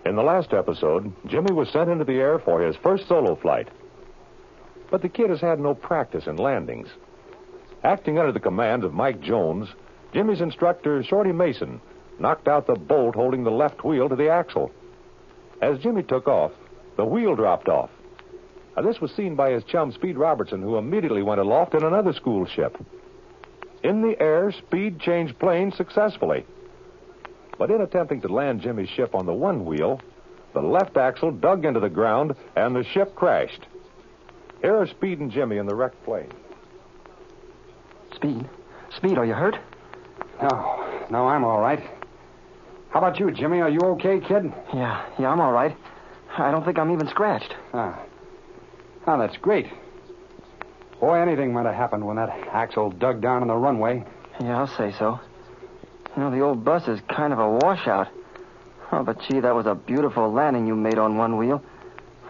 In the last episode, Jimmy was sent into the air for his first solo flight. But the kid has had no practice in landings. Acting under the command of Mike Jones, Jimmy's instructor, Shorty Mason, knocked out the bolt holding the left wheel to the axle. As Jimmy took off, the wheel dropped off. Now, this was seen by his chum, Speed Robertson, who immediately went aloft in another school ship. In the air, Speed changed planes successfully. But in attempting to land Jimmy's ship on the one wheel, the left axle dug into the ground and the ship crashed. Here are Speed and Jimmy in the wrecked plane. Speed, are you hurt? No, I'm all right. How about you, Jimmy? Are you okay, kid? Yeah, I'm all right. I don't think I'm even scratched. That's great. Boy, anything might have happened when that axle dug down on the runway. Yeah, I'll say so. You know, the old bus is kind of a washout. Oh, but gee, that was a beautiful landing you made on one wheel.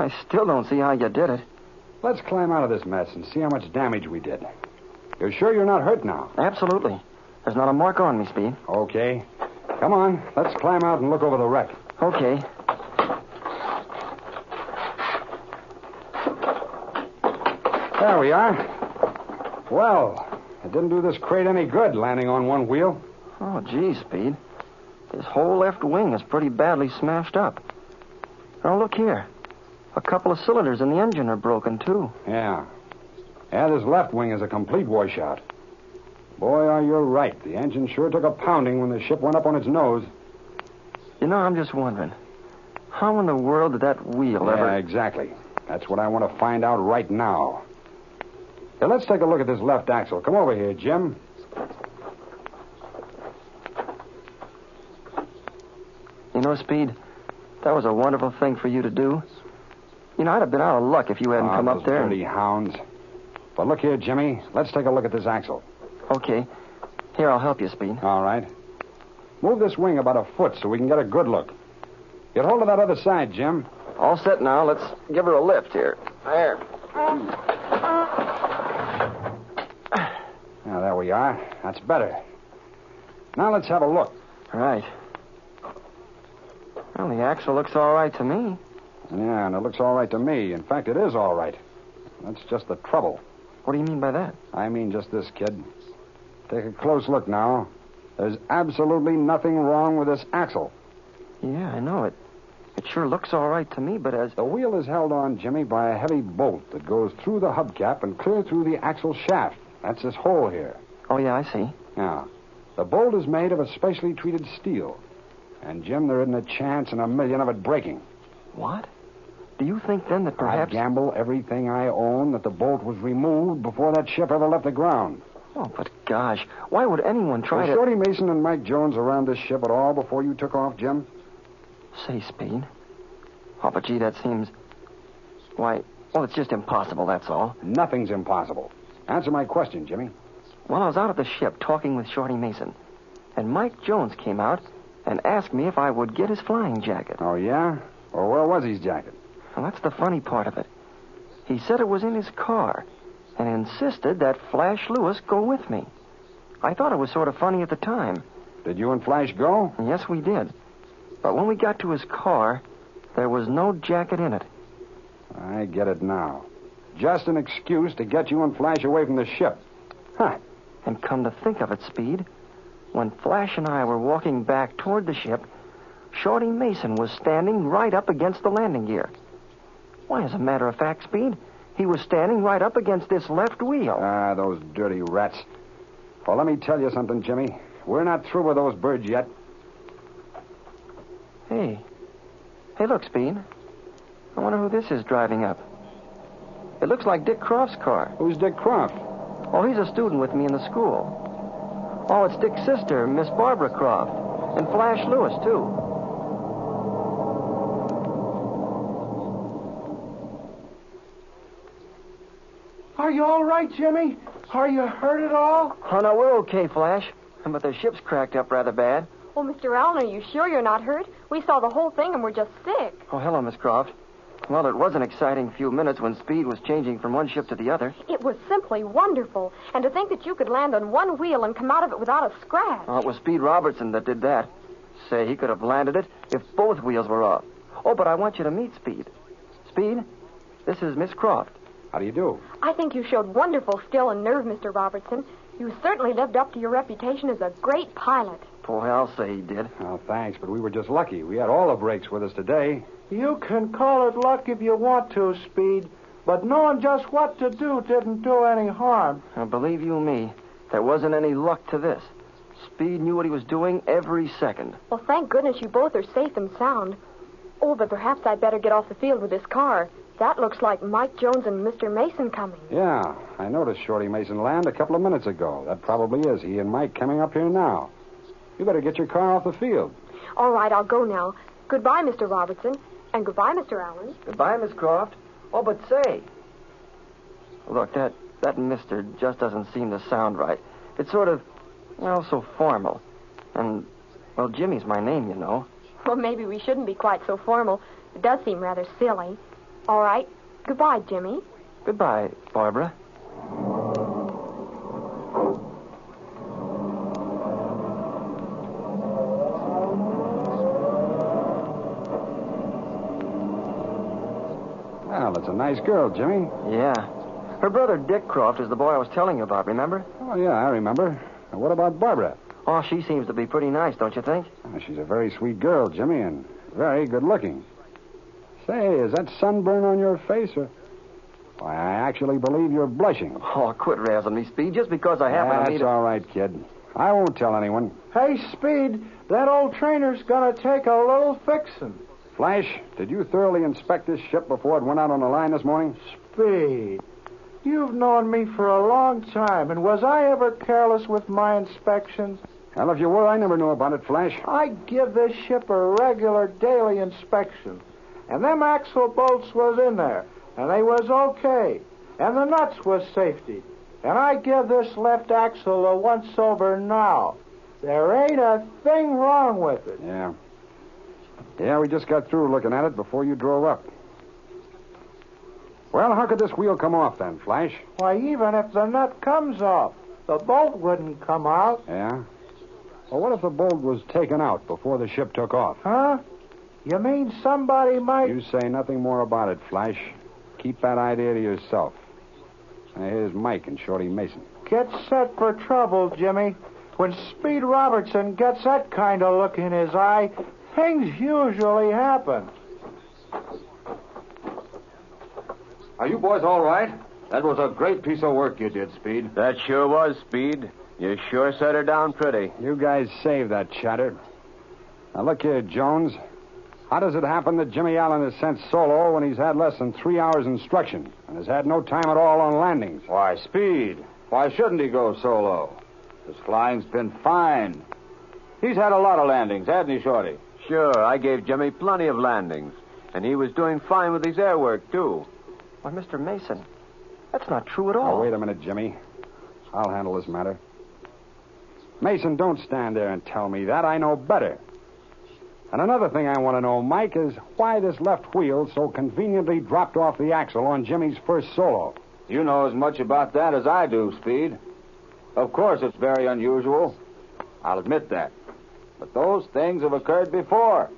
I still don't see how you did it. Let's climb out of this mess and see how much damage we did. You're sure you're not hurt now? Absolutely. There's not a mark on me, Speed. Okay. Come on, let's climb out and look over the wreck. Okay. There we are. Well, it didn't do this crate any good landing on one wheel. Oh, gee, Speed. This whole left wing is pretty badly smashed up. Oh, look here. A couple of cylinders in the engine are broken, too. Yeah, this left wing is a complete washout. Boy, are you right. The engine sure took a pounding when the ship went up on its nose. You know, I'm just wondering, how in the world did that wheel ever... Yeah, exactly. That's what I want to find out right now. Hey, let's take a look at this left axle. Come over here, Jim. You know, Speed, that was a wonderful thing for you to do. You know, I'd have been out of luck if you hadn't come up there. Dirty hounds. But look here, Jimmy. Let's take a look at this axle. Okay. Here, I'll help you, Speed. All right. Move this wing about a foot so we can get a good look. Get hold of that other side, Jim. All set now. Let's give her a lift here. There. Now, there we are. That's better. Now let's have a look. Right. Well, the axle looks all right to me. Yeah, and it looks all right to me. In fact, it is all right. That's just the trouble. What do you mean by that? I mean just this, kid. Take a close look now. There's absolutely nothing wrong with this axle. Yeah, I know it. It sure looks all right to me, but as... The wheel is held on, Jimmy, by a heavy bolt that goes through the hubcap and clear through the axle shaft. That's this hole here. Oh, yeah, I see. Now, the bolt is made of a specially treated steel. And, Jim, there isn't a chance in a million of it breaking. What? Do you think, then, that perhaps... I'd gamble everything I own that the bolt was removed before that ship ever left the ground. Oh, but gosh, why would anyone try to... Were Shorty Mason and Mike Jones around this ship at all before you took off, Jim? Say, Speed. Oh, but gee, that seems... Why, well, it's just impossible, that's all. Nothing's impossible. Answer my question, Jimmy. Well, I was out at the ship talking with Shorty Mason, and Mike Jones came out and asked me if I would get his flying jacket. Oh, yeah? Well, where was his jacket? Well, that's the funny part of it. He said it was in his car and insisted that Flash Lewis go with me. I thought it was sort of funny at the time. Did you and Flash go? Yes, we did. But when we got to his car, there was no jacket in it. I get it now. Just an excuse to get you and Flash away from the ship. Huh. And come to think of it, Speed, when Flash and I were walking back toward the ship, Shorty Mason was standing right up against the landing gear. Why, as a matter of fact, Speed, he was standing right up against this left wheel. Ah, those dirty rats. Well, let me tell you something, Jimmy. We're not through with those birds yet. Hey, look, Speed. I wonder who this is driving up. It looks like Dick Croft's car. Who's Dick Croft? Oh, he's a student with me in the school. Oh, it's Dick's sister, Miss Barbara Croft. And Flash Lewis, too. Are you all right, Jimmy? Are you hurt at all? Oh, no, we're okay, Flash. But the ship's cracked up rather bad. Well, Mr. Allen, are you sure you're not hurt? We saw the whole thing and we're just sick. Oh, hello, Miss Croft. Well, it was an exciting few minutes when Speed was changing from one ship to the other. It was simply wonderful. And to think that you could land on one wheel and come out of it without a scratch. Oh, it was Speed Robertson that did that. Say, he could have landed it if both wheels were off. Oh, but I want you to meet Speed. Speed, this is Miss Croft. How do you do? I think you showed wonderful skill and nerve, Mr. Robertson. You certainly lived up to your reputation as a great pilot. Boy, I'll say he did. Oh, thanks, but we were just lucky. We had all the brakes with us today. You can call it luck if you want to, Speed, but knowing just what to do didn't do any harm. Now, believe you me, there wasn't any luck to this. Speed knew what he was doing every second. Well, thank goodness you both are safe and sound. Oh, but perhaps I'd better get off the field with this car. That looks like Mike Jones and Mr. Mason coming. Yeah, I noticed Shorty Mason land a couple of minutes ago. That probably is he and Mike coming up here now. You better get your car off the field. All right, I'll go now. Goodbye, Mr. Robertson. And goodbye, Mr. Allen. Goodbye, Miss Croft. Oh, but say. Look, that mister just doesn't seem to sound right. It's sort of, well, so formal. And, well, Jimmy's my name, you know. Well, maybe we shouldn't be quite so formal. It does seem rather silly. All right. Goodbye, Jimmy. Goodbye, Barbara. Well, that's a nice girl, Jimmy. Yeah. Her brother, Dick Croft, is the boy I was telling you about, remember? Oh, yeah, I remember. Now, what about Barbara? Oh, she seems to be pretty nice, don't you think? She's a very sweet girl, Jimmy, and very good looking. Say, is that sunburn on your face, or... Why, I actually believe you're blushing. Oh, quit razzing me, Speed, just because I happen to meet That's all right, kid. I won't tell anyone. Hey, Speed, that old trainer's gonna take a little fixing. Flash, did you thoroughly inspect this ship before it went out on the line this morning? Speed, you've known me for a long time, and was I ever careless with my inspections? Well, if you were, I never knew about it, Flash. I give this ship a regular daily inspection. And them axle bolts was in there, and they was okay. And the nuts was safety. And I give this left axle a once-over now. There ain't a thing wrong with it. Yeah. Yeah, we just got through looking at it before you drove up. Well, how could this wheel come off then, Flash? Why, even if the nut comes off, the bolt wouldn't come out. Yeah? Well, what if the bolt was taken out before the ship took off? Huh? You mean somebody might... You say nothing more about it, Flash. Keep that idea to yourself. Now, here's Mike and Shorty Mason. Get set for trouble, Jimmy. When Speed Robertson gets that kind of look in his eye, things usually happen. Are you boys all right? That was a great piece of work you did, Speed. That sure was, Speed. You sure set her down pretty. You guys saved that chatter. Now, look here, Jones. How does it happen that Jimmy Allen is sent solo when he's had less than 3 hours instruction and has had no time at all on landings? Why, Speed, why shouldn't he go solo? His flying's been fine. He's had a lot of landings, hasn't he, Shorty? Sure, I gave Jimmy plenty of landings. And he was doing fine with his air work, too. Why, Mr. Mason, that's not true at all. Oh, wait a minute, Jimmy. I'll handle this matter. Mason, don't stand there and tell me that. I know better. And another thing I want to know, Mike, is why this left wheel so conveniently dropped off the axle on Jimmy's first solo. You know as much about that as I do, Speed. Of course, it's very unusual. I'll admit that. But those things have occurred before.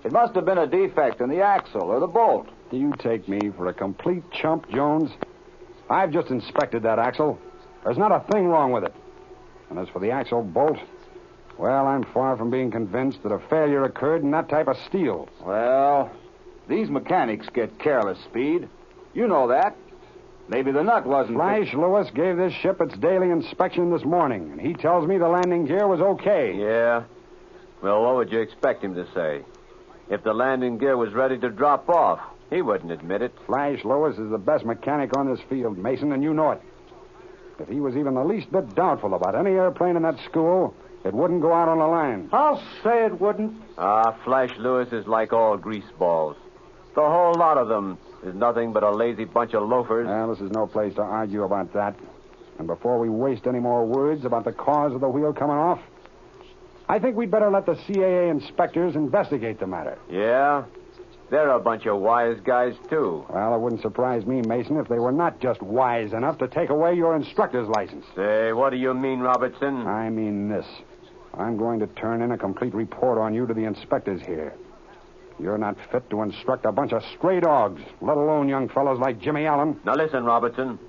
It must have been a defect in the axle or the bolt. Do you take me for a complete chump, Jones? I've just inspected that axle. There's not a thing wrong with it. And as for the axle bolt, well, I'm far from being convinced that a failure occurred in that type of steel. Well, these mechanics get careless, Speed. You know that. Maybe the nut wasn't... Flash Lewis gave this ship its daily inspection this morning, and he tells me the landing gear was okay. Yeah? Well, what would you expect him to say? If the landing gear was ready to drop off, he wouldn't admit it. Flash Lewis is the best mechanic on this field, Mason, and you know it. If he was even the least bit doubtful about any airplane in that school, it wouldn't go out on the line. I'll say it wouldn't. Flash Lewis is like all grease balls. The whole lot of them is nothing but a lazy bunch of loafers. Well, this is no place to argue about that. And before we waste any more words about the cause of the wheel coming off, I think we'd better let the CAA inspectors investigate the matter. Yeah? They're a bunch of wise guys, too. Well, it wouldn't surprise me, Mason, if they were not just wise enough to take away your instructor's license. Say, what do you mean, Robertson? I mean this. I'm going to turn in a complete report on you to the inspectors here. You're not fit to instruct a bunch of stray dogs, let alone young fellows like Jimmy Allen. Now listen, Robertson.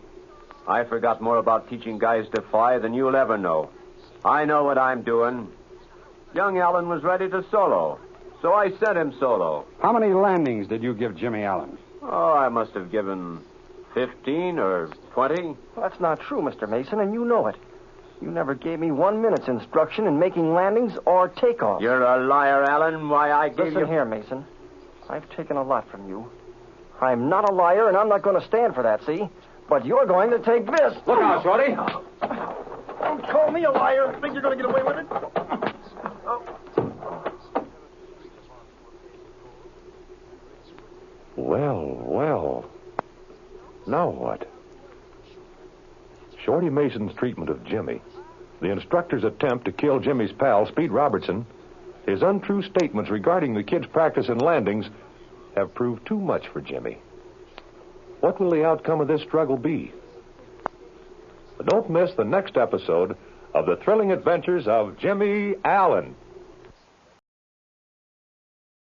I forgot more about teaching guys to fly than you'll ever know. I know what I'm doing. Young Allen was ready to solo, so I sent him solo. How many landings did you give Jimmy Allen? Oh, I must have given 15 or 20. That's not true, Mr. Mason, and you know it. You never gave me 1 minute's instruction in making landings or takeoffs. You're a liar, Allen. Why, I gave Listen here, Mason. I've taken a lot from you. I'm not a liar, and I'm not going to stand for that, see? But you're going to take this. Look out, Shorty. Don't call me a liar. Think you're going to get away with it? Well. Now what? Shorty Mason's treatment of Jimmy, the instructor's attempt to kill Jimmy's pal, Speed Robertson, his untrue statements regarding the kid's practice and landings have proved too much for Jimmy. What will the outcome of this struggle be? But don't miss the next episode of The Thrilling Adventures of Jimmy Allen.